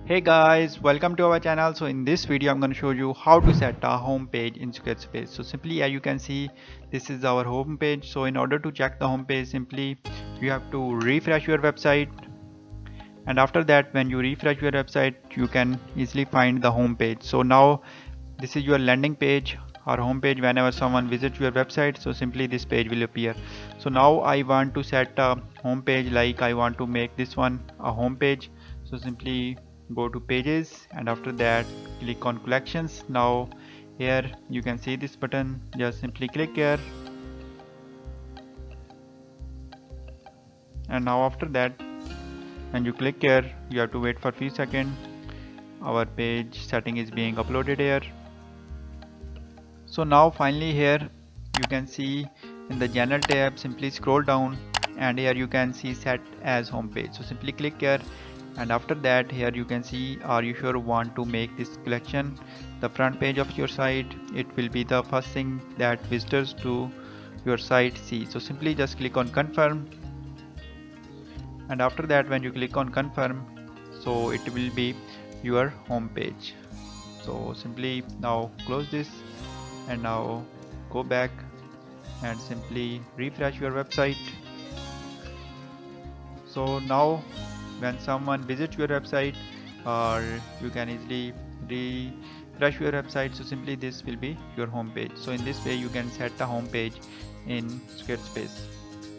Hey guys, welcome to our channel. So in this video I'm going to show you how to set a home page in Squarespace. So simply, as you can see, this is our home page. So in order to check the home page, simply you have to refresh your website, and after that when you refresh your website you can easily find the home page. So now this is your landing page or home page. Whenever someone visits your website, so simply this page will appear. So now I want to set a home page, like I want to make this one a home page. So simply go to pages, and after that click on collections. Now here you can see this button, just simply click here, and now after that when you click here you have to wait for a few seconds. Our page setting is being uploaded here. So now finally here you can see in the general tab, simply scroll down and here you can see set as home page. So simply click here, and after that here you can see, are you sure want to make this collection the front page of your site? It will be the first thing that visitors to your site see. So simply just click on confirm, and after that when you click on confirm, so it will be your home page. So simply now close this, and now go back and simply refresh your website. So now when someone visits your website, or you can easily refresh your website, so simply this will be your home page. So in this way you can set a home page in Squarespace.